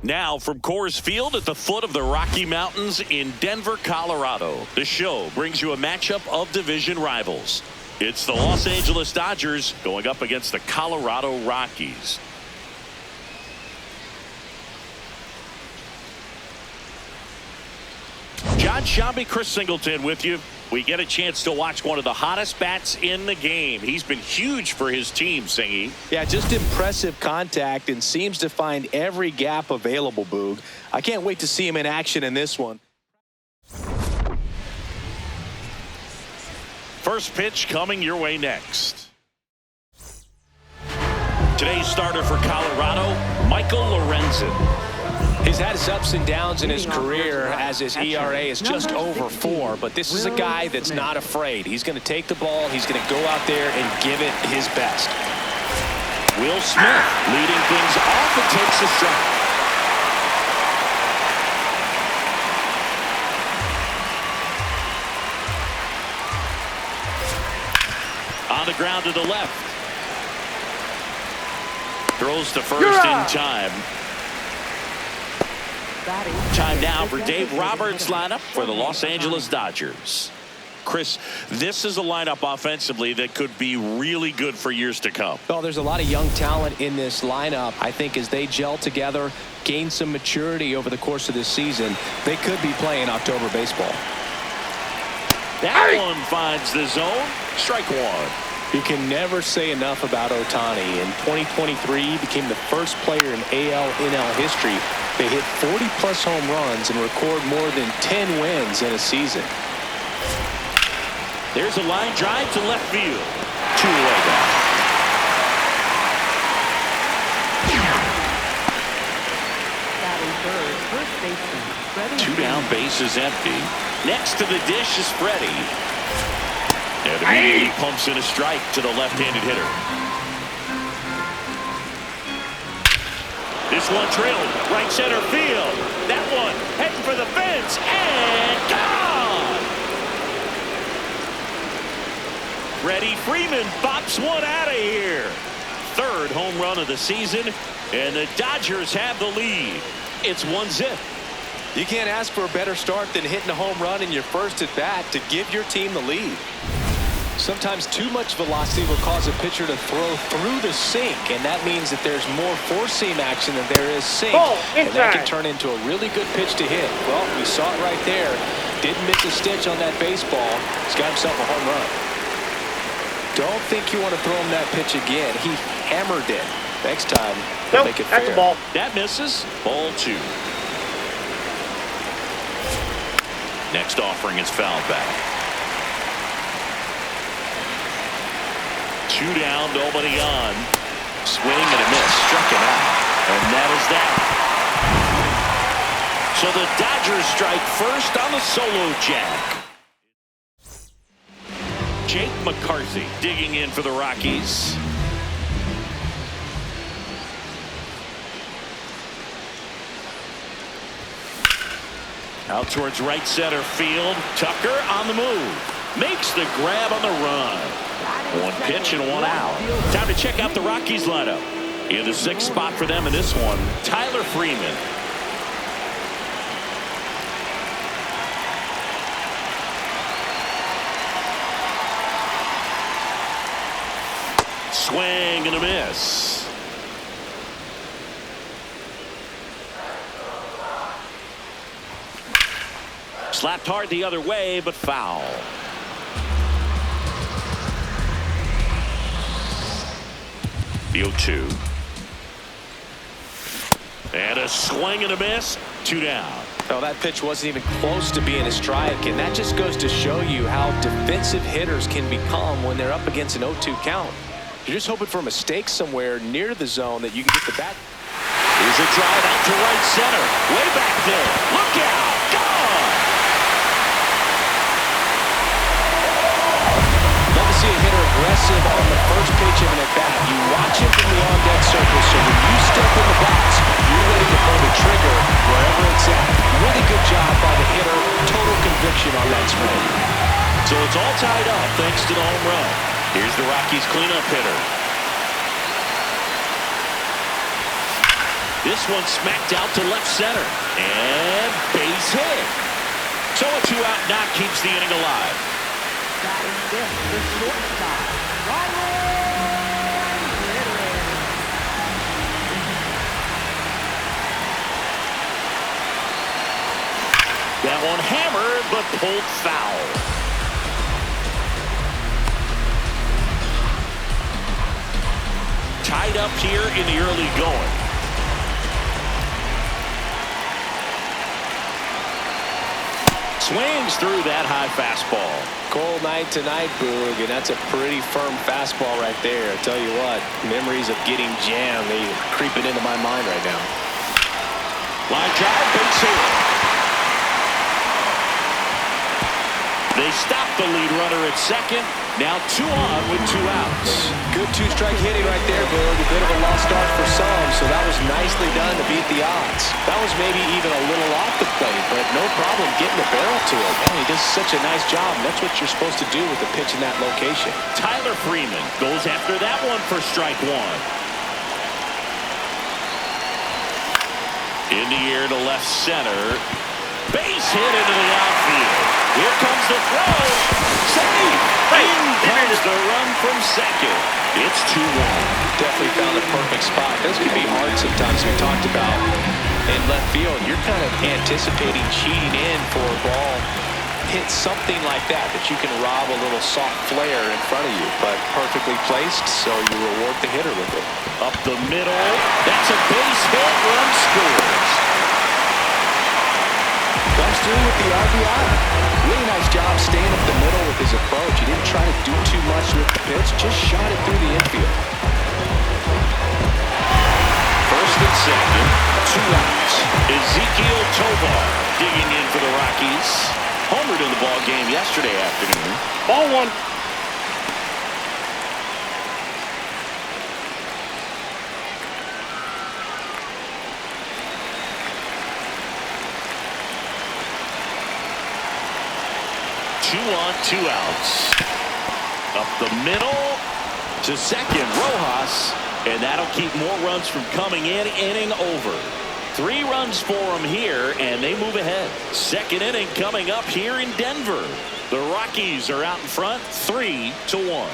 Now from Coors Field at the foot of the Rocky Mountains in Denver, Colorado, the show brings you a matchup of division rivals. It's the Los Angeles Dodgers going up against the Colorado Rockies. John Shambi, Chris Singleton with you. We get a chance to watch one of the hottest bats in the game. He's been huge for his team, Singy. Yeah, just impressive contact and seems to find every gap available, Boog. I can't wait to see him in action in this one. First pitch coming your way next. Today's starter for Colorado, Michael Lorenzen. He's had his ups and downs in his career as his ERA is just over 4, but this is a guy that's not afraid. He's going to take the ball, he's going to go out there and give it his best. Will Smith leading things off and takes a strike. On the ground to the left. Throws to first in time. Time now for Dave Roberts' lineup for the Los Angeles Dodgers. Chris, this is a lineup offensively that could be really good for years to come. Well, there's a lot of young talent in this lineup. I think as they gel together, gain some maturity over the course of this season, they could be playing October baseball. That one finds the zone. Strike one. You can never say enough about Ohtani. In 2023, he became the first player in AL/NL history to hit 40-plus home runs and record more than 10 wins in a season. There's a line drive to left field. Two-way down. Two down, base is empty. Next to the dish is Freddie. And immediately pumps in a strike to the left-handed hitter. This one trailing right center field. That one heading for the fence and gone. Freddie Freeman bops one out of here. Third home run of the season, and the Dodgers have the lead. It's 1-0. You can't ask for a better start than hitting a home run in your first at bat to give your team the lead. Sometimes too much velocity will cause a pitcher to throw through the sink, and that means that there's more four-seam action than there is sink. And that can turn into a really good pitch to hit. Well, we saw it right there. Didn't miss a stitch on that baseball. He's got himself a home run. Don't think you want to throw him that pitch again. He hammered it. Next time, make it fair. That's a ball. That misses. Ball 2. Next offering is fouled back. 2 down, nobody on. Swing and a miss. Struck him out. And that is that. So the Dodgers strike first on the solo jack. Jake McCarthy digging in for the Rockies. Out towards right center field. Tucker on the move. Makes the grab on the run. 1 pitch and 1 out. Time to check out the Rockies lineup. In the 6th spot for them in this one, Tyler Freeman. Swing and a miss. Slapped hard the other way, but foul. The 0-2. And a swing and a miss. 2 down. Oh, that pitch wasn't even close to being a strike, and that just goes to show you how defensive hitters can become when they're up against an 0-2 count. You're just hoping for a mistake somewhere near the zone that you can get the bat. Here's a drive out to right center. Way back there. Look out. Gone. Love to see a hitter aggressive on the first pitch of an at-bat. You watch him from the on-deck circle, so when you step in the box, you're ready to pull the trigger wherever it's at. Really good job by the hitter. Total conviction on that swing. So it's all tied up thanks to the home run. Here's the Rockies cleanup hitter. This one smacked out to left center. And base hit. So a 2-out knock keeps the inning alive. Batting fifth, the shortstop, that one hammered, but pulled foul. Tied up here in the early going. Swings through that high fastball. Cold night tonight, Boog, and that's a pretty firm fastball right there. I tell you what, memories of getting jammed, they creeping into my mind right now. Line drive, base hit. They stop the lead runner at second. Now 2 on with 2 outs. Good 2-strike hitting right there, Boog. A bit of a lost start for some, so that was nicely done to beat the odds. That was maybe even a little off the plate, but no problem getting the barrel to it. Man, he does such a nice job, and that's what you're supposed to do with a pitch in that location. Tyler Freeman goes after that one for strike 1. In the air to left center. Base hit into the outfield. Here comes the throw. Save. In comes the run from second. It's 2-1. Definitely found a perfect spot. Those can be hard sometimes. We talked about in left field. You're kind of anticipating cheating in for a ball. Hit something like that you can rob a little soft flare in front of you, but perfectly placed, so you reward the hitter with it. Up the middle. That's a base hit. Run scores. Comes through with the RBI. Really nice job staying up the middle with his approach. He didn't try to do too much with the pitch, just shot it through the infield. First and second, 2 outs. Ezekiel Tovar digging in for the Rockies. Homered in the ball game yesterday afternoon. Ball 1. Two on, 2 outs. Up the middle to second, Rojas, and that'll keep more runs from coming in. Inning over. 3 runs for them here, and they move ahead. Second inning coming up here in Denver. The Rockies are out in front, 3-1.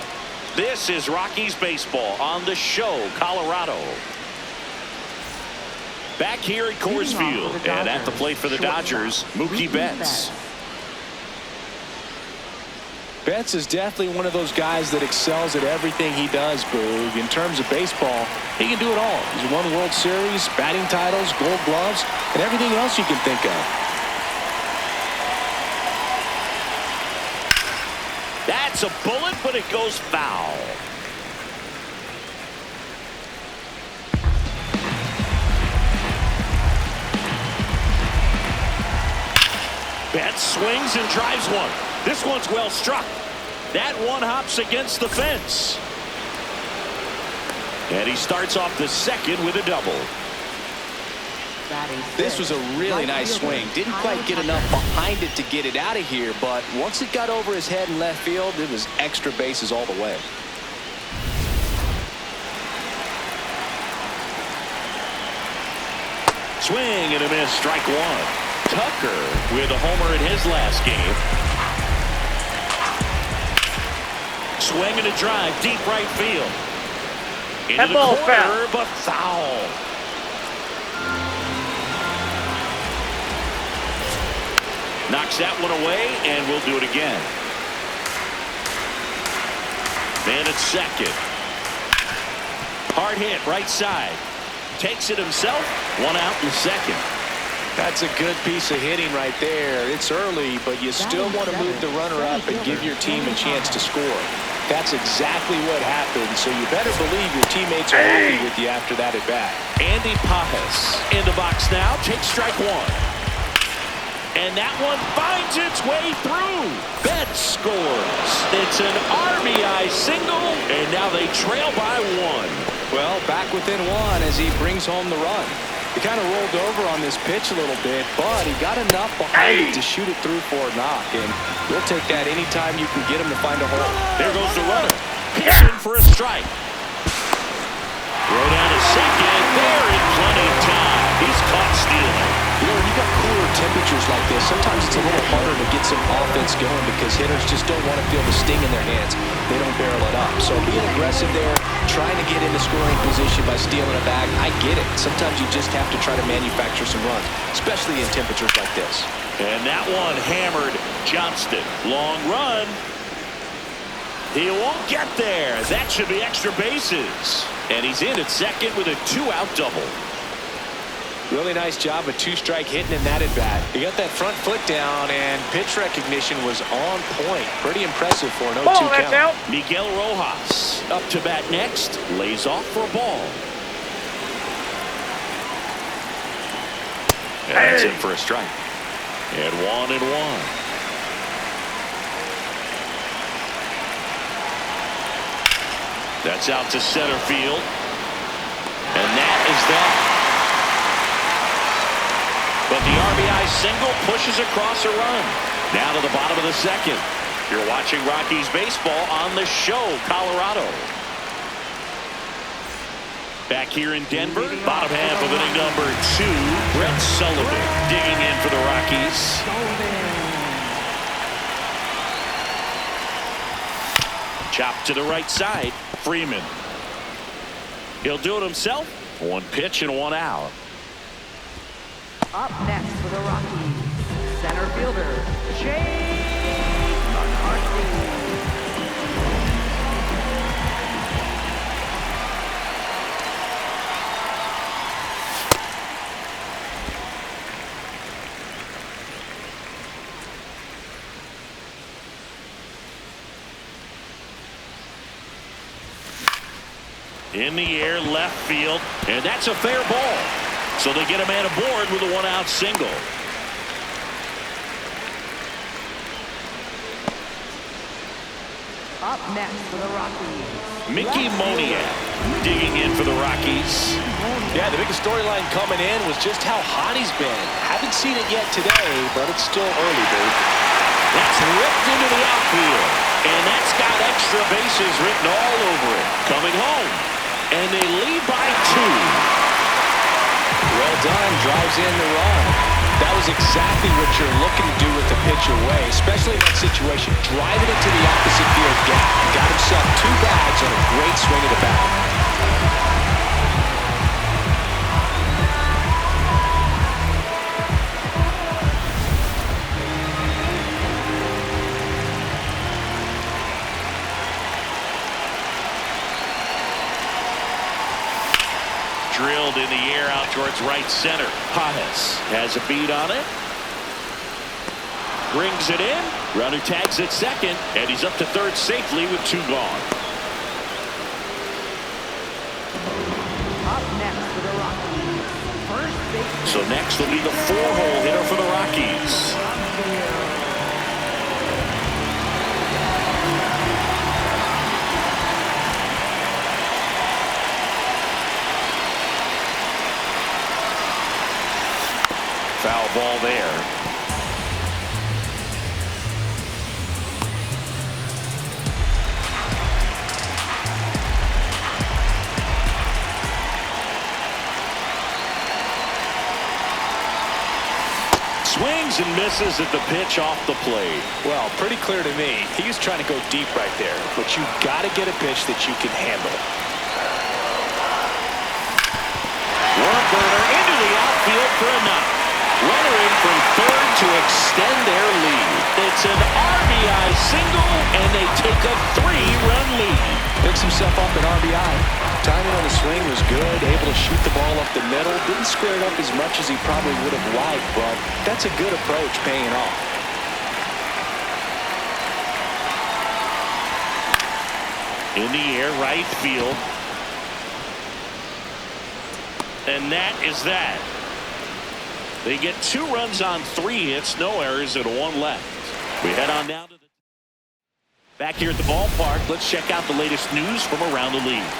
This is Rockies baseball on the show, Colorado. Back here at Coors Field, and at the plate for the Dodgers, Mookie Betts. Betts is definitely one of those guys that excels at everything he does, Boog. In terms of baseball, he can do it all. He's won World Series, batting titles, Gold Gloves, and everything else you can think of. That's a bullet, but it goes foul. Betts swings and drives one. This one's well struck. That one hops against the fence. And he starts off the second with a double. This was a really nice swing. Didn't quite get enough behind it to get it out of here, but once it got over his head in left field, it was extra bases all the way. Swing and a miss, strike 1. Tucker with a homer in his last game. Swing and a drive, deep right field. Into the corner, but foul. Knocks that one away, and we'll do it again. Man at second. Hard hit, right side. Takes it himself, 1 out in second. That's a good piece of hitting right there. It's early, but you still want to move the runner up and give your team a chance to score. That's exactly what happened, so you better believe your teammates are happy with you after that at bat. Andy Pajas in the box now, takes strike 1. And that one finds its way through. Betts scores. It's an RBI single, and now they trail by 1. Well, back within 1 as he brings home the run. He kind of rolled over on this pitch a little bit, but he got enough behind it to shoot it through for a knock, and we'll take that anytime you can get him to find a hole. There goes the runner. Pitching for a strike. Throw down to second. There in plenty of time. sometimes it's a little harder to get some offense going because hitters just don't want to feel the sting in their hands. They don't barrel it up. So being aggressive there, trying to get into scoring position by stealing a bag, I get it. Sometimes you just have to try to manufacture some runs, especially in temperatures like this. And that one hammered Johnston. Long run. He won't get there. That should be extra bases. And he's in at second with a 2-out double. Really nice job of two-strike hitting in that at-bat. He got that front foot down, and pitch recognition was on point. Pretty impressive for an 0-2 count. Out. Miguel Rojas up to bat next. Lays off for a ball. And that's it for a strike. And 1-1. That's out to center field. And that is that. But the RBI single pushes across a run. Now to the bottom of the second. You're watching Rockies baseball on the show, Colorado. Back here in Denver, bottom half of inning number 2. Brett Sullivan digging in for the Rockies. Chop to the right side. Freeman. He'll do it himself. 1 pitch and 1 out. Up next for the Rockies, center fielder, Chase McCarthy. In the air, left field, and that's a fair ball. So they get a man aboard with a 1-out single. Up next for the Rockies, Mickey Moniak digging in for the Rockies. Yeah, the biggest storyline coming in was just how hot he's been. Haven't seen it yet today, but it's still early, dude. That's ripped into the outfield. And that's got extra bases written all over it. Coming home. And they lead by 2. Well done, drives in the run. That was exactly what you're looking to do with the pitch away, especially in that situation. Driving it to the opposite field gap. Got himself 2 bags on a great swing of the bat. Drilled in the air out towards right center. Pajes has a beat on it. Brings it in. Runner tags at second. And he's up to third safely with 2 gone. up next for the Rockies, first base. So next will be the 4-hole hitter for the Rockies. Foul ball there. Swings and misses at the pitch off the plate. Well, pretty clear to me. He's trying to go deep right there, but you got to get a pitch that you can handle. Worm burner into the outfield for a knock. Runner in from third to extend their lead. It's an RBI single, and they take a 3-run lead. Picks himself up an RBI. Timing on the swing was good, able to shoot the ball up the middle. Didn't square it up as much as he probably would have liked, but that's a good approach paying off. In the air, right field. And that is that. They get 2 runs on 3 hits, no errors, and 1 left. We head on down to the back here at the ballpark. Let's check out the latest news from around the league.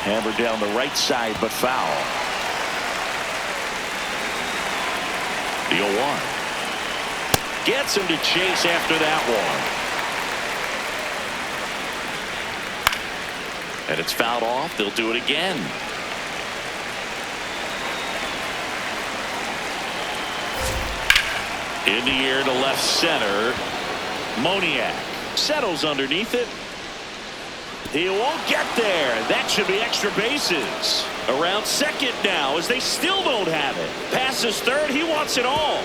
Hammered down the right side, but foul. The 0-1. Gets him to chase after that one. And it's fouled off. They'll do it again. In the air to left center. Moniak settles underneath it. He won't get there. That should be extra bases. Around second now as they still don't have it. Passes third. He wants it all.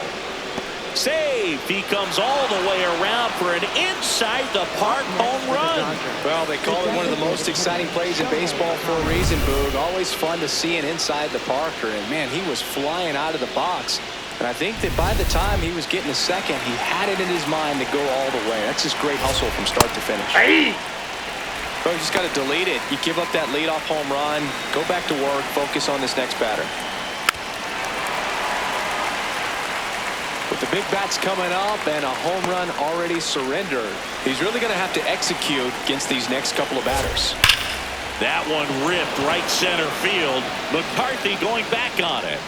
Save. He comes all the way around for an inside the park home run. Well, they call it one of the most exciting plays in baseball for a reason, Boog. Always fun to see an inside the parker. And, man, he was flying out of the box. And I think that by the time he was getting a second, he had it in his mind to go all the way. That's just great hustle from start to finish. Hey! Well, you just got to delete it. You give up that leadoff home run, go back to work, focus on this next batter. With the big bats coming up and a home run already surrendered, he's really going to have to execute against these next couple of batters. That one ripped right center field. McCarthy going back on it.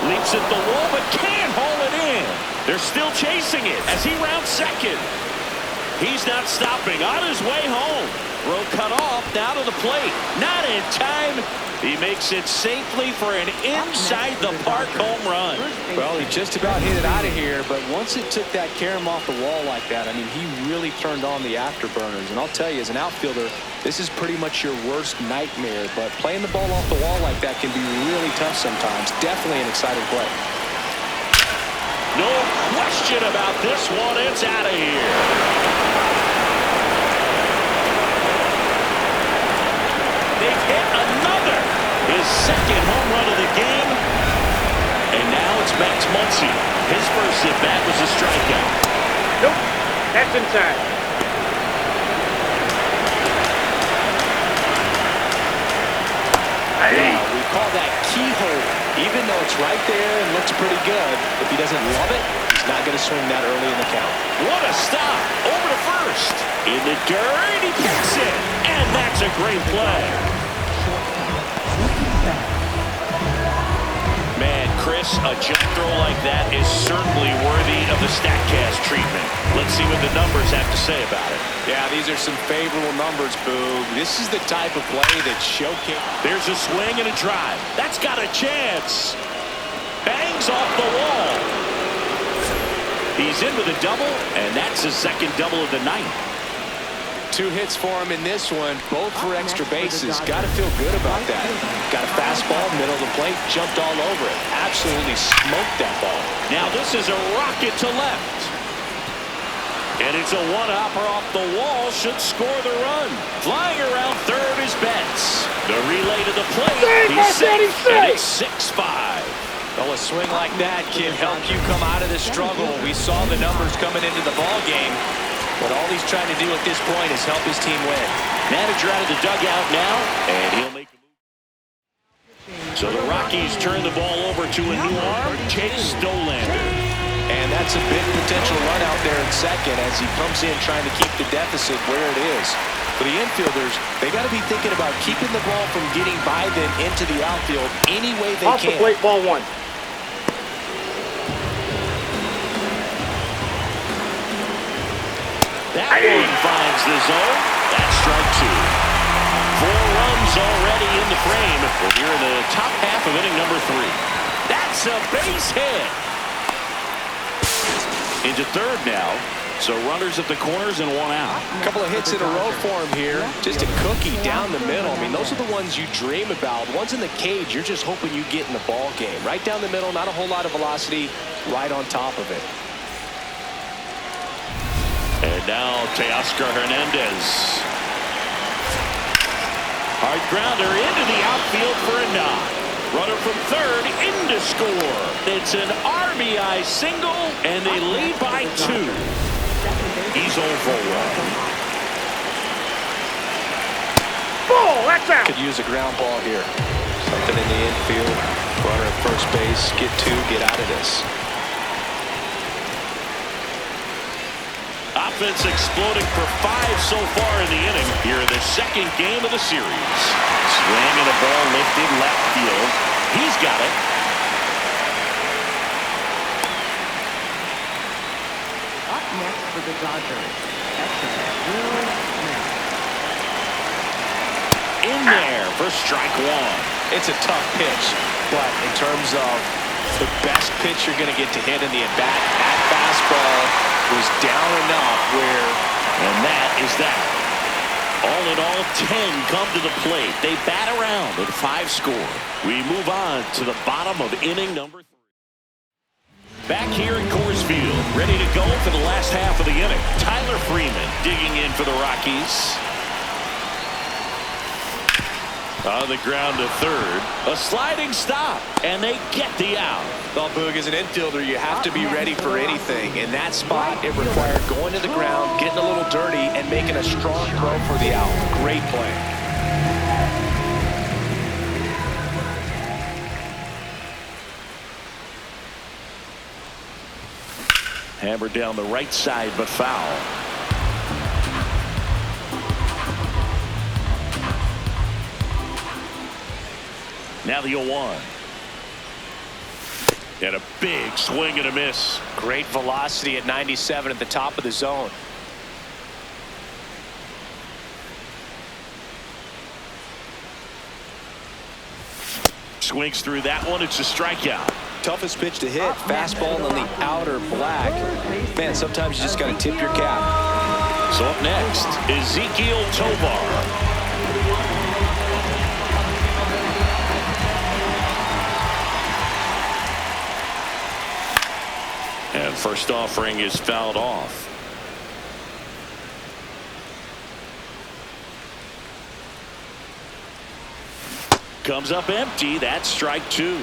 Leaps at the wall but can't haul it in. They're still chasing it as he rounds second. He's not stopping. On his way home. Throw cut off. Now to the plate. Not in time. He makes it safely for an inside the park home run. Well, he just about hit it out of here, but once it took that carom off the wall like that, I mean, he really turned on the afterburners. And I'll tell you, as an outfielder, this is pretty much your worst nightmare. But playing the ball off the wall like that can be really tough sometimes. Definitely an exciting play. No question about this one. It's out of here. They've hit another. His second home run of the game. And now it's Max Muncy. His first at bat was a strikeout. Nope. That's inside. Wow, we call that keyhole. Even though it's right there and looks pretty good, if he doesn't love it, he's not going to swing that early in the count. What a stop. Over to first. In the dirt. He picks it. And that's a great play. Man, Chris, a jump throw like that is certainly worthy of the StatCast treatment. Let's see what the numbers have to say about it. Yeah, these are some favorable numbers, Boog. This is the type of play that showcase. There's a swing and a drive. That's got a chance. Bangs off the wall. He's in with a double, and that's his second double of the night. 2 hits for him in this one, both for extra bases. Got to feel good about that. Got a fastball, middle of the plate, jumped all over it. Absolutely smoked that ball. Now this is a rocket to left. And it's a one-hopper off the wall, should score the run. Flying around third is Betts. The relay to the plate. He's safe, and it's 6-5. Well, a swing like that can help you come out of the struggle. We saw the numbers coming into the ball game. But all he's trying to do at this point is help his team win. Manager out of the dugout now, and he'll make a move. So the Rockies turn the ball over to a new arm, Chase Stolander. And that's a big potential run out there in second as he comes in trying to keep the deficit where it is. For the infielders, they got to be thinking about keeping the ball from getting by them into the outfield any way they can. Off the plate, ball 1. That one finds the zone. That's strike 2. 4 runs already in the frame. We're here in the top half of inning number 3. That's a base hit. Into third now. So runners at the corners and 1 out. A couple of hits in a row for him here. Just a cookie down the middle. I mean, those are the ones you dream about. Ones in the cage, you're just hoping you get in the ball game. Right down the middle, not a whole lot of velocity, right on top of it. And now Teoscar Hernandez. Hard grounder into the outfield for a knock. Runner from third in to score. It's an RBI single, and they lead by 2. He's over 1. Ball, that's out. Could use a ground ball here. Something in the infield. Runner at first base. Get 2, get out of this. Offense exploding for 5 so far in the inning. Here in the second game of the series. Swing and a ball lifted left field. He's got it. Up next for the Dodgers, Will Smith. In there for strike 1. It's a tough pitch, but in terms of The best pitch you're going to get to hit in the at-bat. That fastball was down enough where... And that is that. All in all, 10 come to the plate. They bat around with 5 score. We move on to the bottom of inning number 3. Back here at Coors Field, ready to go for the last half of the inning. Tyler Freeman digging in for the Rockies. On the ground to third. A sliding stop, and they get the out. Well, Boog, as an infielder, you have to be ready for anything. In that spot, it required going to the ground, getting a little dirty, and making a strong throw for the out. Great play. Hammered down the right side, but foul. Now the 0-1. And a big swing and a miss. Great velocity at 97 at the top of the zone. Swings through that one. It's a strikeout. Toughest pitch to hit. Fastball on the outer black. Man, sometimes you just got to tip your cap. So up next, Ezekiel Tovar. And first offering is fouled off. Comes up empty. That's strike 2.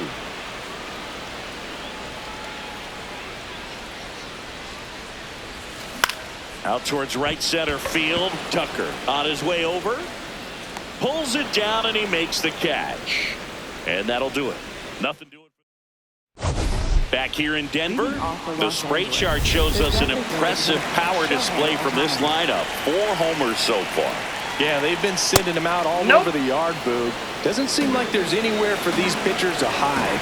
Out towards right center field. Tucker on his way over. Pulls it down and he makes the catch. And that'll do it. Nothing doing. Back here in Denver, the spray chart shows us an impressive power display from this lineup. 4 homers so far. Yeah, they've been sending them out all over the yard, Boog. Doesn't seem like there's anywhere for these pitchers to hide.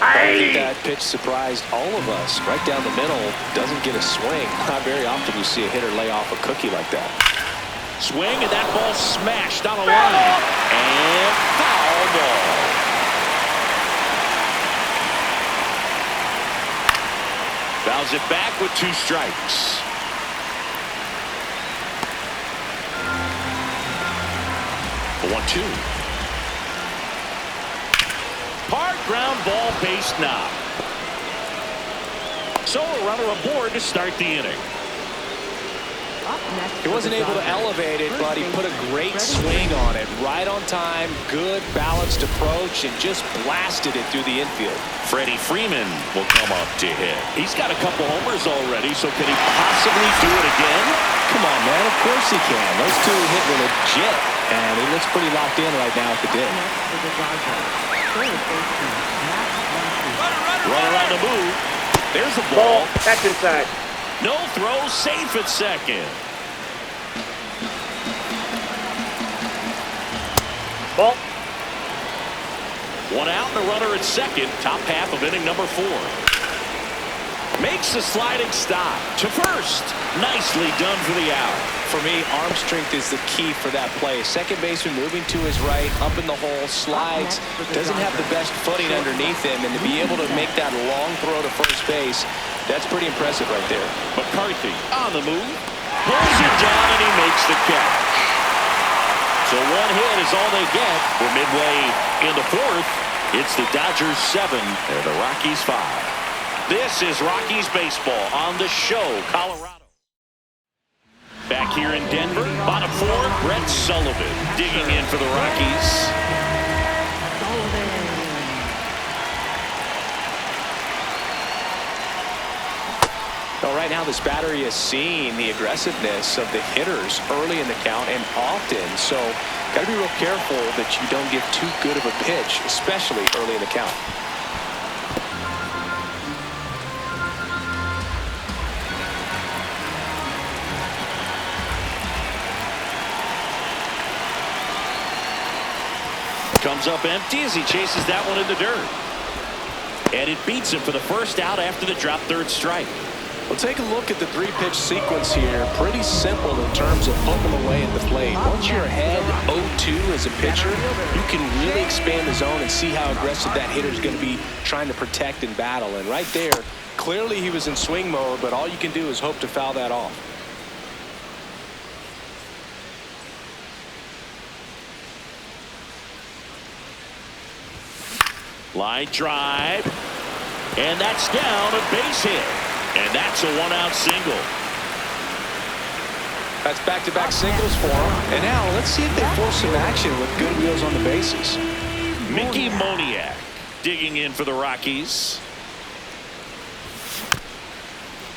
I think that pitch surprised all of us. Right down the middle, doesn't get a swing. Not very often you see a hitter lay off a cookie like that. Swing, and that ball smashed on a line. And foul ball. Fouls it back with 2 strikes. The 1-2. Hard ground ball, base knock. So a runner aboard to start the inning. He wasn't able to elevate it, but he put a great swing on it. Right on time, good balanced approach, and just blasted it through the infield. Freddie Freeman will come up to hit. He's got a couple homers already, so can he possibly do it again? Come on, man. Of course he can. Those 2 hit were legit, and he looks pretty locked in right now at the dig. Runner on the move. There's the ball. That's inside. No throw, safe at second. Ball. 1 out and a runner at second. Top half of inning number 4. Makes the sliding stop to first. Nicely done for the out. For me, arm strength is the key for that play. Second baseman moving to his right, up in the hole, slides, doesn't have the best footing underneath him, and to be able to make that long throw to first base, that's pretty impressive right there. McCarthy on the move. Pulls it down and he makes the catch. So 1 hit is all they get. We're midway in the 4th. It's the Dodgers 7 and the Rockies 5. This is Rockies baseball on the show, Colorado. Back here in Denver, bottom 4, Brett Sullivan digging in for the Rockies. Well, right now this battery has seen the aggressiveness of the hitters early in the count and often, so got to be real careful that you don't give too good of a pitch, especially early in the count. Comes up empty as he chases that one in the dirt. And it beats him for the first out after the drop 3rd strike. Well, take a look at the three-pitch sequence here. Pretty simple in terms of putting them away at the plate. Once you're ahead 0-2 as a pitcher, you can really expand the zone and see how aggressive that hitter is going to be trying to protect and battle. And right there, clearly he was in swing mode, but all you can do is hope to foul that off. Line drive, and that's down, a base hit, and that's a one-out single. That's back-to-back singles for him. And now let's see if they force some action with good wheels on the bases. Mickey Moniak digging in for the Rockies.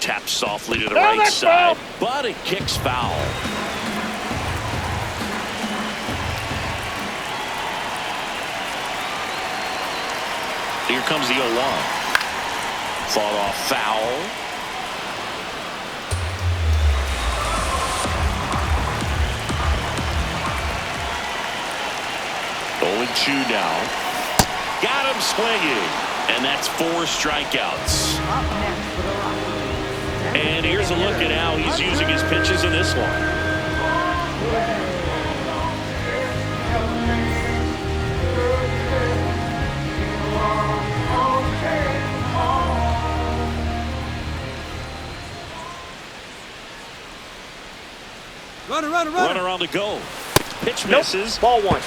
Taps softly to the right side, but it kicks foul. Here comes the 0-1. Fought off foul. Going 2 now. Got him swinging. And that's 4 strikeouts. And here's a look at how he's using his pitches in this one. Runner on the go. Pitch misses. Ball 1. Throw,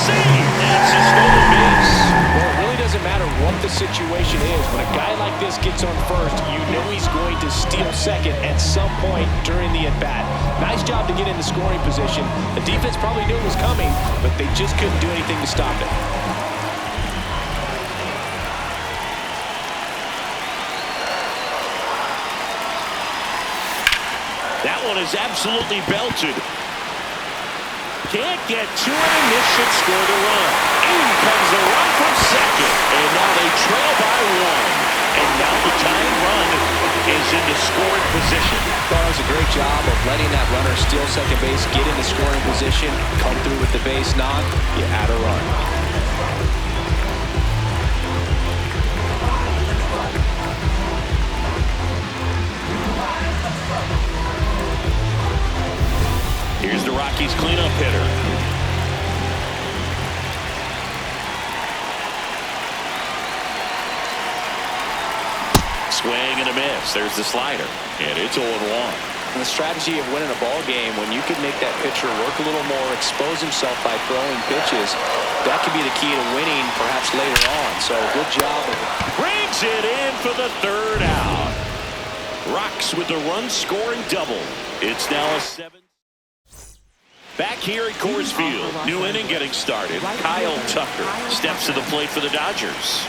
save. That's a stolen base. Well, it really doesn't matter what the situation is. When a guy like this gets on first, you know he's going to steal second at some point during the at-bat. Nice job to get in the scoring position. The defense probably knew it was coming, but they just couldn't do anything to stop it. That one is absolutely belted. Can't get to it, and this should score the run. In comes the run from second, and now they trail by 1. And now the tying run is in the scoring position. That was a great job of letting that runner steal second base, get in the scoring position, come through with the base knock. You add a run. Here's the Rockies cleanup hitter. Swing and a miss. There's the slider. And it's 0-1. And the strategy of winning a ball game, when you can make that pitcher work a little more, expose himself by throwing pitches, that could be the key to winning perhaps later on. So good job. Brings it in for the 3rd out. Rocks with the run-scoring double. It's now a 7. Back here at Coors Field, new inning getting started. Kyle Tucker steps to the plate for the Dodgers.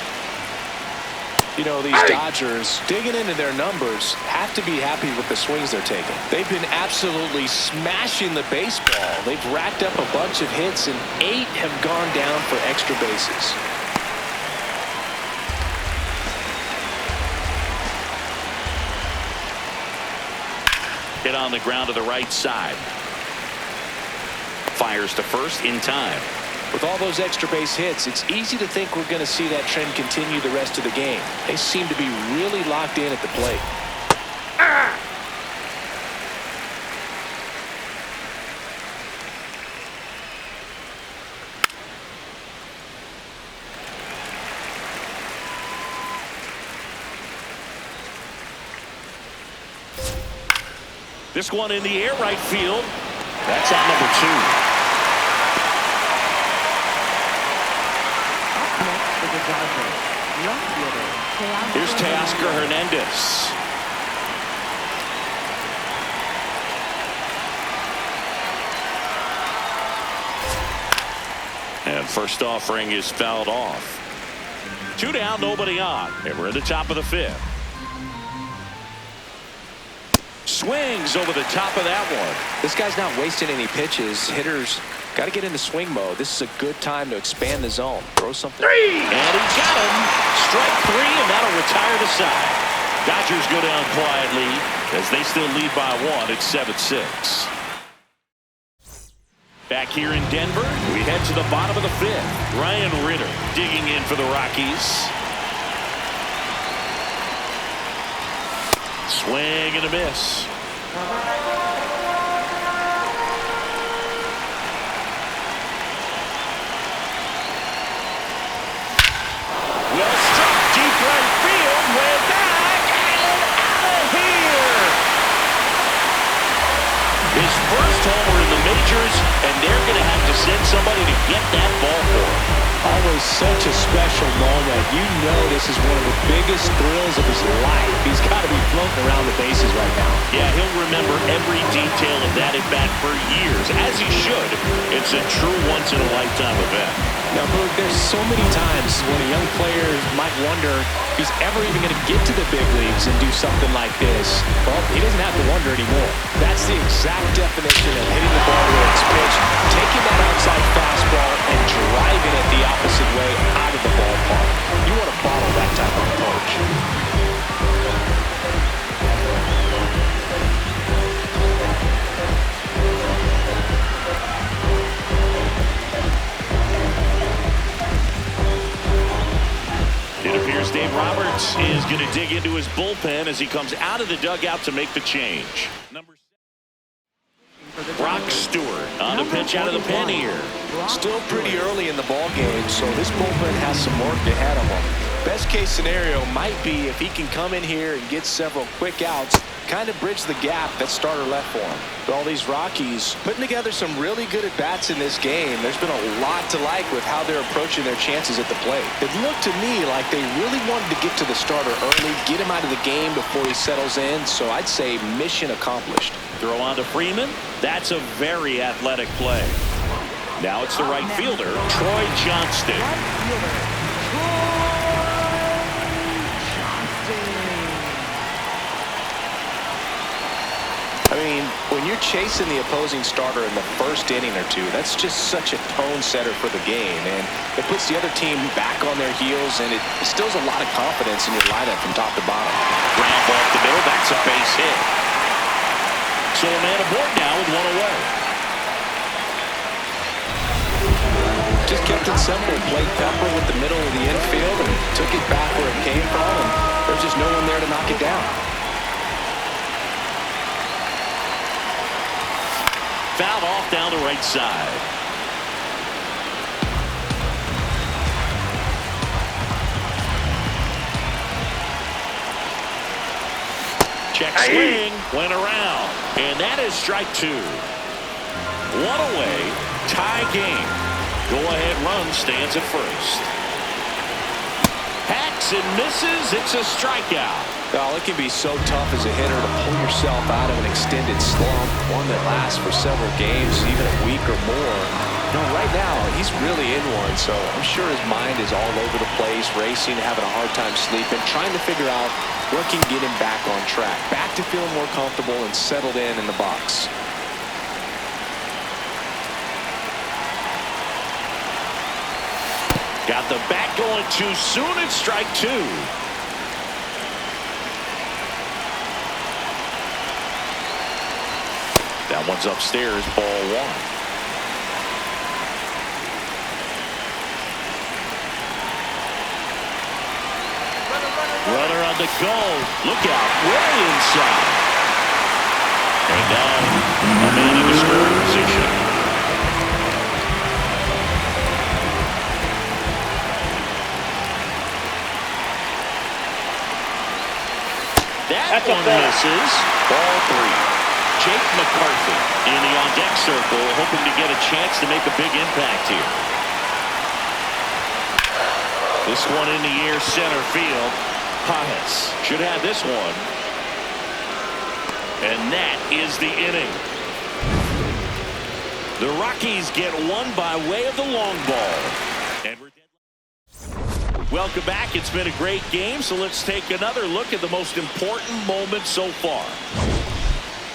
You know, these Dodgers, digging into their numbers, have to be happy with the swings they're taking. They've been absolutely smashing the baseball. They've racked up a bunch of hits, and 8 have gone down for extra bases. Hit on the ground to the right side. Fires to first in time. With all those extra base hits, it's easy to think we're going to see that trend continue the rest of the game. They seem to be really locked in at the plate. This one in the air right field. That's out number 2. Here's Teoscar Hernandez. And first offering is fouled off. 2 down, nobody on. And we're in the top of the 5th. Swings over the top of that one. This guy's not wasting any pitches. Hitters got to get into swing mode. This is a good time to expand the zone. Throw something. 3! And he's got him. Strike 3, and that'll retire the side. Dodgers go down quietly as they still lead by 1 at 7-6. Back here in Denver, we head to the bottom of the 5th. Ryan Ritter digging in for the Rockies. Swing and a miss. Well struck, deep right field, way back, and out of here. His first homer in the majors, and they're going to have to send somebody to get that ball for him. Always such a special moment. You know this is one of the biggest thrills of his life. He's got to be floating around the bases right now. Yeah, he'll remember every detail of that at bat for years, as he should. It's a true once-in-a-lifetime event. Now, Berg, there's so many times when a young player might wonder if he's ever even going to get to the big leagues and do something like this. Well, he doesn't have to wonder anymore. That's the exact definition of hitting the ball where it's pitched, taking that outside fastball and driving it the opposite way out of the ballpark. You want to bottle that type of approach. It appears Dave Roberts is going to dig into his bullpen as he comes out of the dugout to make the change. Brock Stewart on the pitch out of the pen here. Still pretty early in the ball game, so this bullpen has some work ahead of him. Best case scenario might be if he can come in here and get several quick outs, kind of bridge the gap that starter left for him. But all these Rockies putting together some really good at-bats in this game. There's been a lot to like with how they're approaching their chances at the plate. It looked to me like they really wanted to get to the starter early, get him out of the game before he settles in, so I'd say mission accomplished. Throw on to Freeman. That's a very athletic play. Now it's the right fielder, Troy Johnston. I mean, when you're chasing the opposing starter in the first inning or two, that's just such a tone setter for the game, and it puts the other team back on their heels, and it instills a lot of confidence in your lineup from top to bottom. Ground ball up the middle, that's a base hit. So a man aboard now with one away. Just kept it simple, played Pepper with the middle of the infield and took it back where it came from, and there's just no one there to knock it down. Fouled off down the right side. Check swing, went around, and that is strike two. One away, tie game. Go-ahead run stands at first. Hacks and misses. It's a strikeout. Well, it can be so tough as a hitter to pull yourself out of an extended slump, one that lasts for several games, even a week or more. No, right now, he's really in one, so I'm sure his mind is all over the place, racing, having a hard time sleeping, trying to figure out what can get him back on track, back to feeling more comfortable and settled in the box. Got the bat going too soon. It's strike two. That one's upstairs, ball one. Runner on the go. Look out, way inside. And now a man in the scoring position. That one misses. Ball three. Jake McCarthy in the on-deck circle, hoping to get a chance to make a big impact here. This one in the air, center field. Pajes should have this one. And that is the inning. The Rockies get one by way of the long ball. And we're dead. Welcome back. It's been a great game, so let's take another look at the most important moment so far.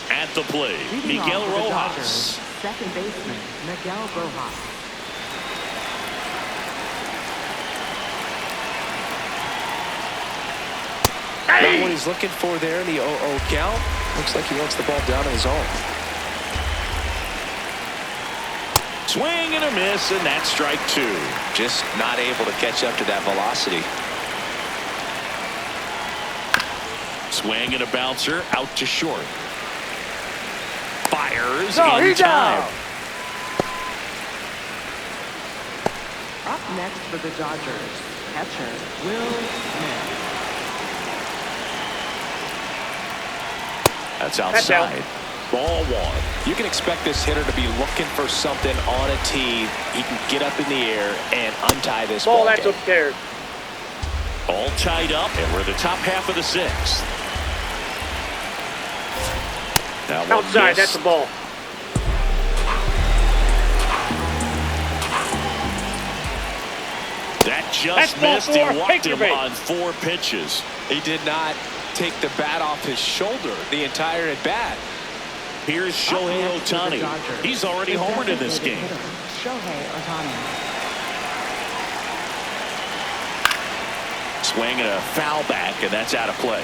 At the plate, Miguel Rojas. Second baseman, Miguel Rojas. Not what he's looking for there in the 0-0 count. Looks like he wants the ball down in his own. Swing and a miss, and that's strike two. Just not able to catch up to that velocity. Swing and a bouncer out to short. Fires No, in he's time. out. Up next for the Dodgers, catcher Will Smith. That's outside. Ball one. You can expect this hitter to be looking for something on a tee. He can get up in the air and untie this Ball, ball that's game. upstairs. All tied up, and we're the top half of the sixth. Now one Outside, miss. that's the ball. That just That's ball missed. He four. walked Take your him bait. on 4 pitches. He did not take the bat off his shoulder the entire at bat. Here's Shohei Up next for the Ohtani. Dodgers, He's already the homered in this designated game. hitter, Shohei Ohtani. Swing and a foul back, and that's out of play.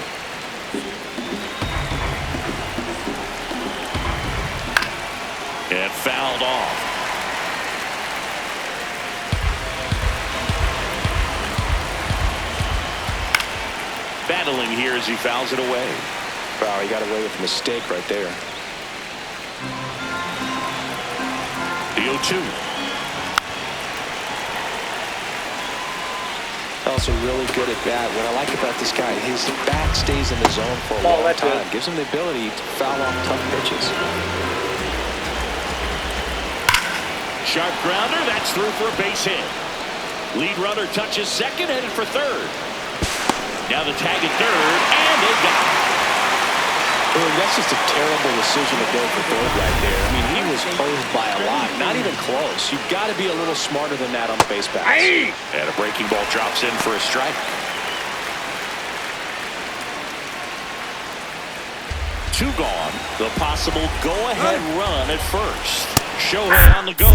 And fouled off. Battling here as he fouls it away. Wow, he got away with a mistake right there. The 0-2. Also really good at bat. What I like about this guy, his bat stays in the zone for a Ball, long that's time. it. Gives him the ability to foul off tough pitches. Sharp grounder. That's through for a base hit. Lead runner touches second, headed for third. Now the tag at third, and they got it. Well, that's just a terrible decision to go for third right there. I mean, he was posed by a lot. Not even close. You've got to be a little smarter than that on the base pass. Hey! And a breaking ball drops in for a strike. 2 gone. The possible go-ahead run at first. Shohei on the go.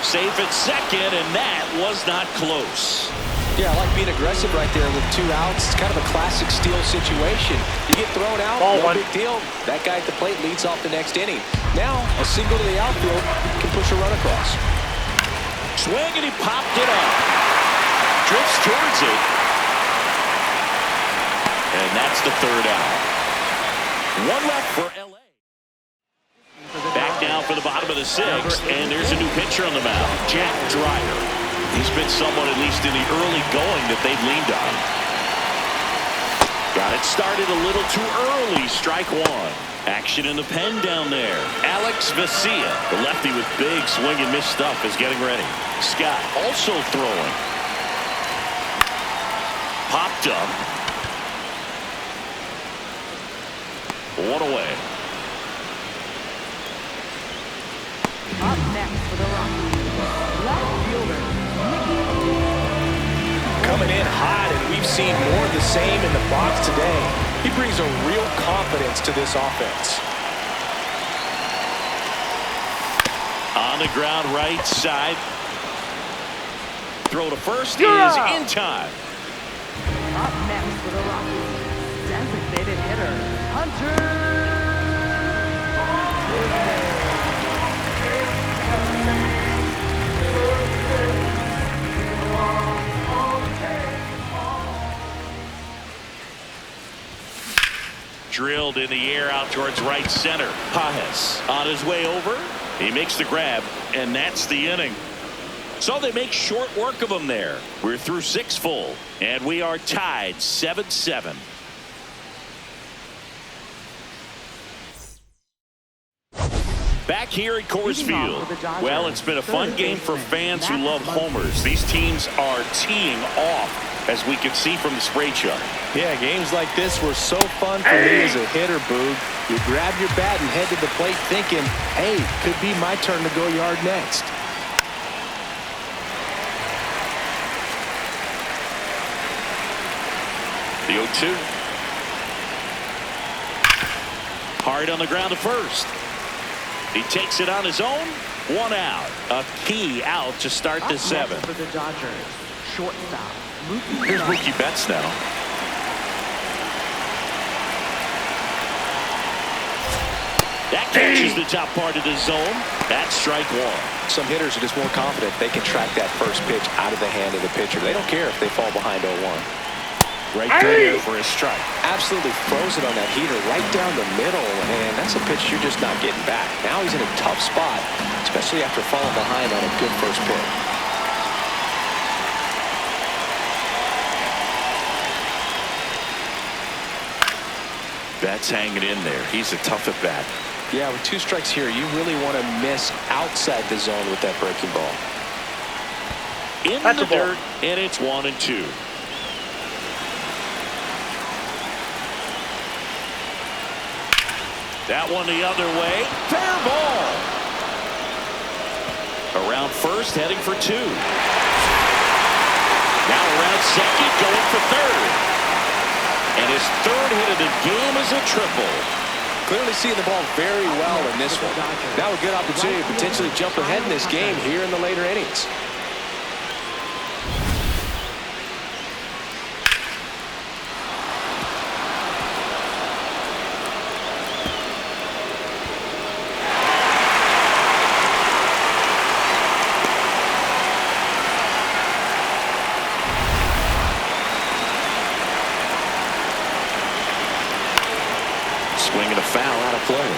Safe at second, and that was not close. Yeah, I like being aggressive right there with 2 outs. It's kind of a classic steal situation. You get thrown out, Ball no one. big deal. That guy at the plate leads off the next inning. Now, a single to the outfield can push a run across. Swing, and he popped it up. Drifts towards it. And that's the 3rd out. 1 left for L.A. Back now for the bottom of the 6th, and there's a new pitcher on the mound, Jack Dreyer. He's been someone, at least in the early going, that they've leaned on. Got it started a little too early. Strike 1. Action in the pen down there. Alex Vesia, the lefty with big swing and miss stuff, is getting ready. Scott also throwing. Popped up. 1 away. Up next for the Rockies, left fielder Coming in hot, and we've seen more of the same in the box today. He brings a real confidence to this offense. On the ground, right side. Throw to first You're is out. in time. Up next for the Rockies, designated hitter Hunter. Drilled in the air out towards right center. Pajes on his way over. He makes the grab, and that's the inning. So they make short work of him there. We're through 6 full, and we are tied 7-7. Back here at Coors Field. Well, it's been a fun game for fans who love homers. These teams are teeing off, as we can see from the spray chart. Yeah, games like this were so fun for me as a hitter, Boog. You grab your bat and head to the plate thinking, hey, could be my turn to go yard next. The 0-2. Hard on the ground to first. He takes it on his own. 1 out. A key out to start the 7th. For the Dodgers, shortstop. Here's Mookie Betts now. That catches the top part of the zone. That's strike 1. Some hitters are just more confident they can track that first pitch out of the hand of the pitcher. They don't care if they fall behind 0-1. Right there for a strike. Absolutely frozen on that heater right down the middle, and that's a pitch you're just not getting back. Now he's in a tough spot, especially after falling behind on a good first pitch. That's hanging in there. He's a tough at bat. Yeah, with 2 strikes here, you really want to miss outside the zone with that breaking ball. In the dirt, and it's 1-2. That one the other way. Fair ball. Around first, heading for 2. Now around second, going for third. And his 3rd hit of the game is a triple. Clearly seeing the ball very well in this one. Now a good opportunity to potentially jump ahead in this game here in the later innings. Swinging a foul out of play.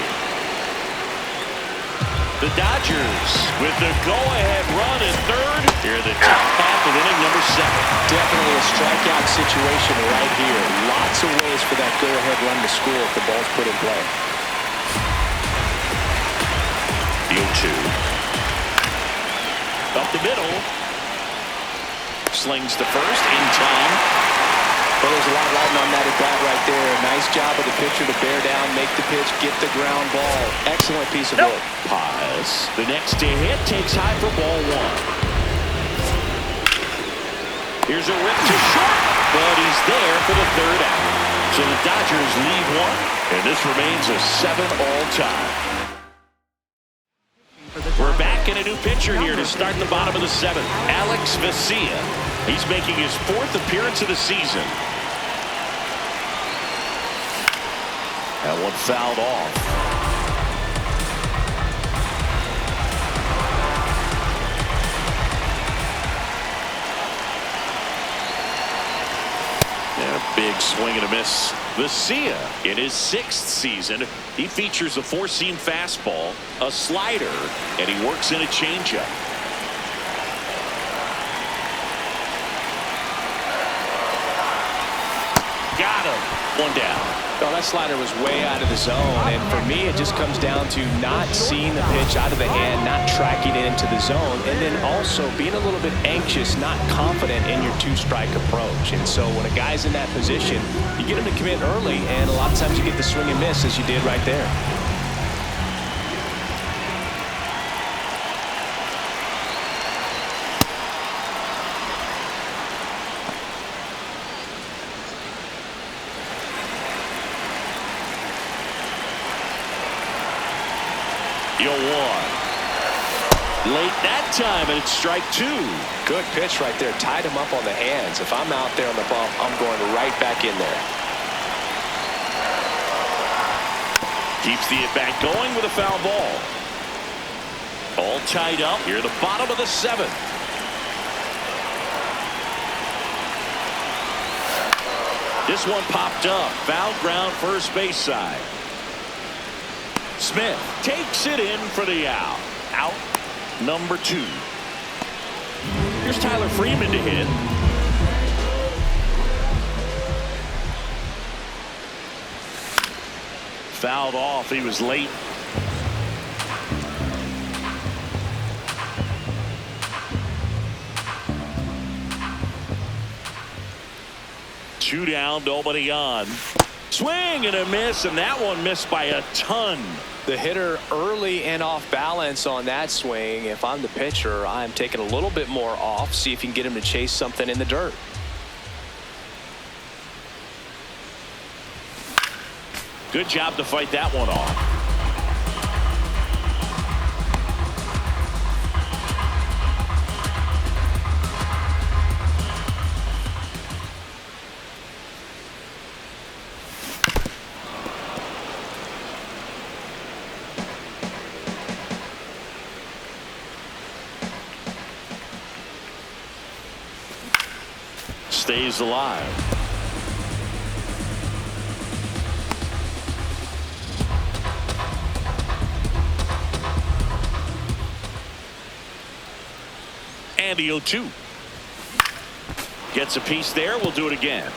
The Dodgers with the go-ahead run at third. Here in the top half of inning number 7. Definitely a strikeout situation right here. Lots of ways for that go-ahead run to score if the ball's put in play. The 0-2. Up the middle. Slings to first in time. Well, there's a lot riding on that at bat right there. Nice job of the pitcher to bear down, make the pitch, get the ground ball. Excellent piece of work. Paz. The next to hit takes high for ball 1. Here's a rip to short, but he's there for the 3rd out. So the Dodgers lead 1, and this remains a 7-all tie. We're back in a new pitcher here to start the bottom of the 7th. Alex Vesia. He's making his 4th appearance of the season. That one fouled off. And a big swing and a miss. Vesia, in his 6th season, he features a 4-seam fastball, a slider, and he works in a changeup. Got him. 1 down. Well, that slider was way out of the zone, and for me, it just comes down to not seeing the pitch out of the hand, not tracking it into the zone, and then also being a little bit anxious, not confident in your 2-strike approach. And so when a guy's in that position, you get him to commit early, and a lot of times you get the swing and miss, as you did right there. You'll 1. Late that time, and it's strike 2. Good pitch right there. Tied him up on the hands. If I'm out there on the bump, I'm going right back in there. Keeps the at-bat going with a foul ball. All tied up here at the bottom of the 7th. This one popped up. Foul ground first base side. Smith takes it in for the out. Out number 2. Here's Tyler Freeman to hit. Fouled off. He was late. Two down, nobody on. Swing and a miss, and that one missed by a ton. The hitter early and off balance on that swing. If I'm the pitcher, I'm taking a little bit more off, see if you can get him to chase something in the dirt. Good job to fight that one off. Stays alive. And the 0-2. Gets a piece there. We'll do it again.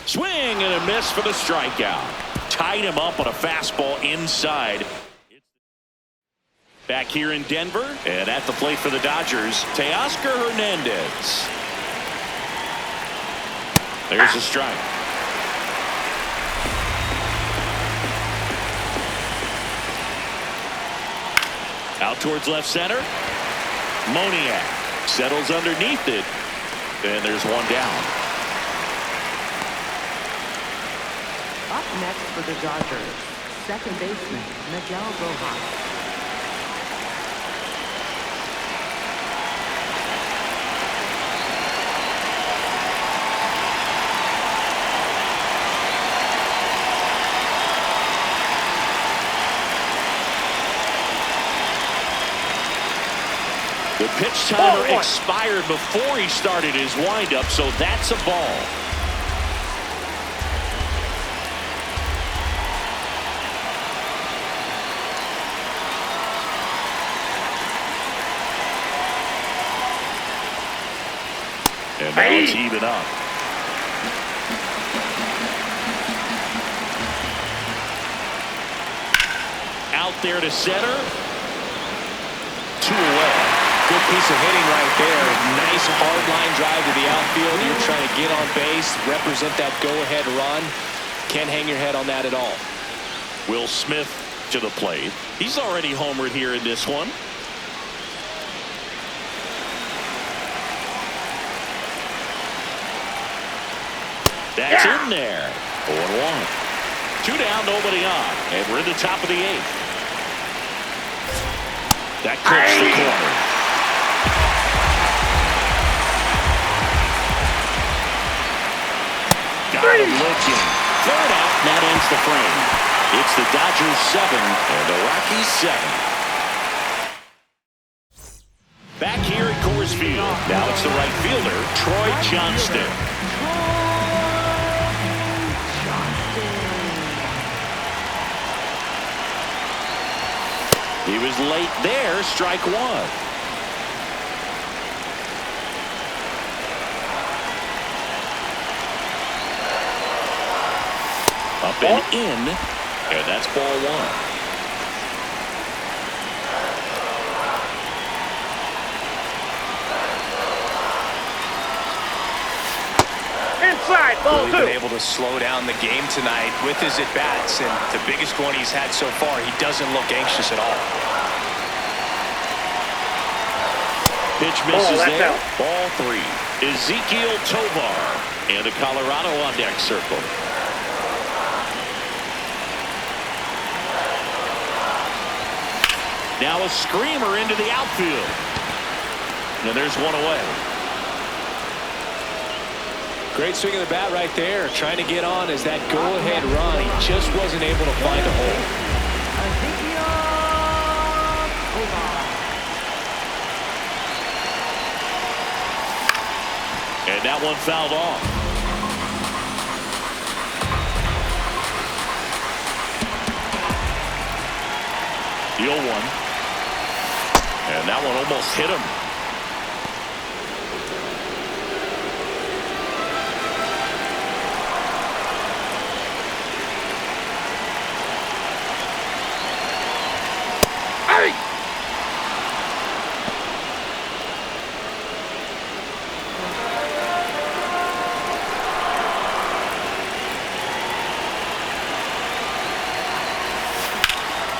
Swing and a miss for the strikeout. Tied him up on a fastball inside. Back here in Denver, and at the plate for the Dodgers, Teoscar Hernandez. There's a strike. Out towards left center. Moniak settles underneath it, and there's one down. Up next for the Dodgers, second baseman Miguel Rojas. The pitch timer expired before he started his windup, so that's a ball. And now it's even up. Out there to center. 2 away. Good piece of hitting right there. Nice hard line drive to the outfield. You're trying to get on base, represent that go-ahead run. Can't hang your head on that at all. Will Smith to the plate. He's already homered here in this one. That's in there. 0-1. 2 down, nobody on. And we're in the top of the 8th. That clips the corner. Got him looking. Third out, and that ends the frame. It's the Dodgers 7 and the Rockies 7. Back here at Coors Field. Now it's the right fielder, Troy Johnston. He was late there, strike 1. Up and in, and that's ball 1. Inside, ball 2. Really been able to slow down the game tonight with his at-bats, and the biggest one he's had so far, he doesn't look anxious at all. Pitch misses there. Out. Ball 3. Ezequiel Tovar and the Colorado on deck circle. Now a screamer into the outfield. And there's one away. Great swing of the bat right there. Trying to get on as that go-ahead run. He just wasn't able to find a hole. And that one fouled off. The 0-1. And that one almost hit him.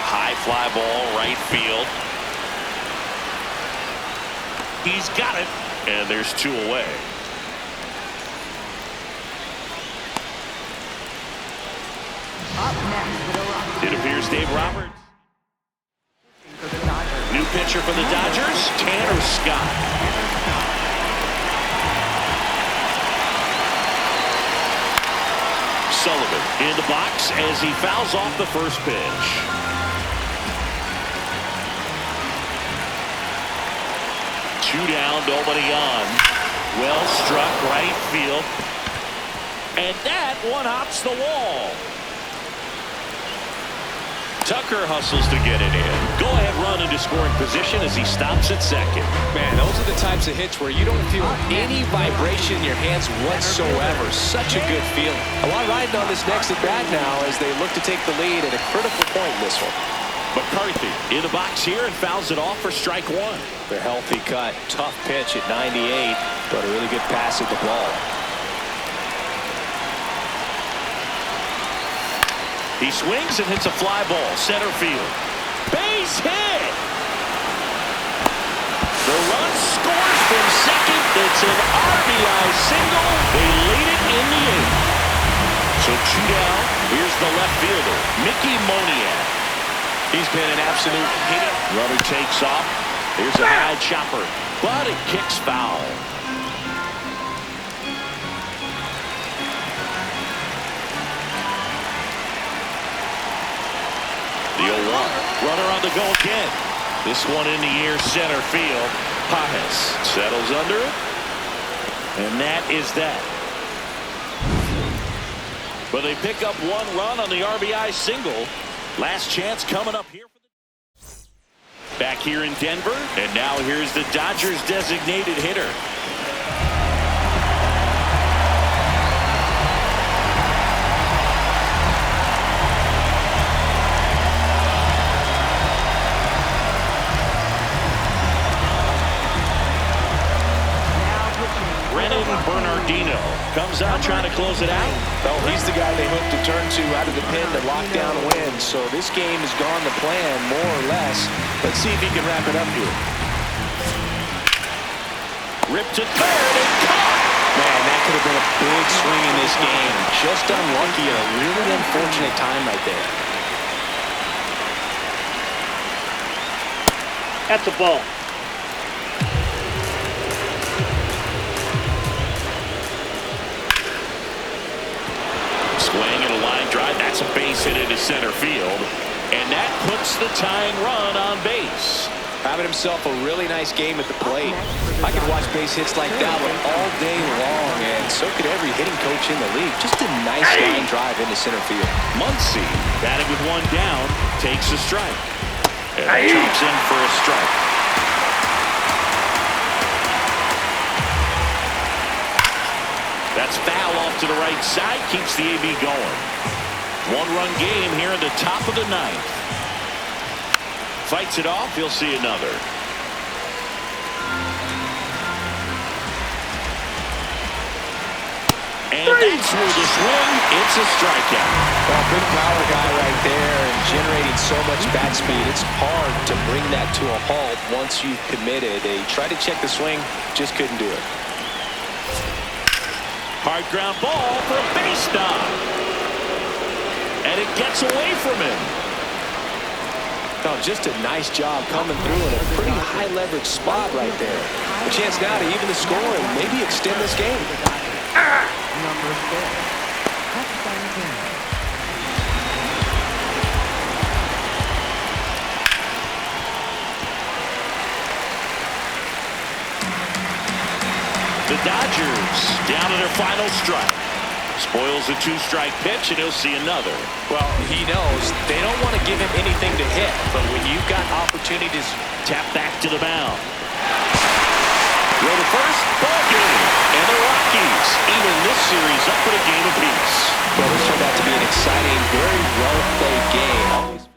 High fly ball, right field. He's got it, and there's 2 away. Up next for the Rockies. It appears Dave Roberts. For the Dodgers. New pitcher for the Dodgers, Tanner Scott. Sullivan in the box as he fouls off the first pitch. Two down, nobody on. Well struck right field. And that one hops the wall. Tucker hustles to get it in. Go ahead run into scoring position as he stops at second. Man, those are the types of hits where you don't feel any vibration in your hands whatsoever. Such a good feeling. A lot riding on this next at bat now as they look to take the lead at a critical point in this one. McCarthy in the box here and fouls it off for strike one. The healthy cut. Tough pitch at 98, but a really good pass at the ball. He swings and hits a fly ball. Center field. Base hit. The run scores from second. It's an RBI single. They lead it in the eighth. So 2 down. Here's the left fielder, Mickey Moniak. He's been an absolute hit. Runner takes off. Here's a high chopper, but it kicks foul. The 0-1. Runner on the go again. This one in the air, center field. Pajes settles under it. And that is that. But they pick up 1 run on the RBI single. Last chance coming up here. Back here in Denver. And now here's the Dodgers designated hitter. Bernardino comes out trying to close it out. Well, he's the guy they hope to turn to out of the pen to lock down wins. So this game has gone to plan, more or less. Let's see if he can wrap it up here. Ripped to third and caught. Man, that could have been a big swing in this game. Just unlucky at a really unfortunate time right there. That's a ball. Swing and a line drive. That's a base hit into center field. And that puts the tying run on base. Having himself a really nice game at the plate. I could watch base hits like that one all day long, and so could every hitting coach in the league. Just a nice line drive into center field. Muncy, batting with 1 down, takes a strike. And that drops in for a strike. That's foul off to the right side, keeps the AB going. 1-run game here in the top of the 9th. Fights it off, he'll see another. And that's through the swing, it's a strikeout. Well, big power guy right there and generating so much bat speed. It's hard to bring that to a halt once you've committed. They tried to check the swing, just couldn't do it. Hard ground ball for a base knock. And it gets away from him. Oh, just a nice job coming through in a pretty high leverage spot right there. A chance now to even the score and maybe extend this game. Number 6. Touchdown again. The Dodgers down to their final strike. Spoils a 2-strike pitch, and he'll see another. Well, he knows they don't want to give him anything to hit, but when you've got opportunities, tap back to the mound. Throw to first, ball game. And the Rockies even this series up for a game apiece. well, this turned out to be an exciting, very well-played game. Always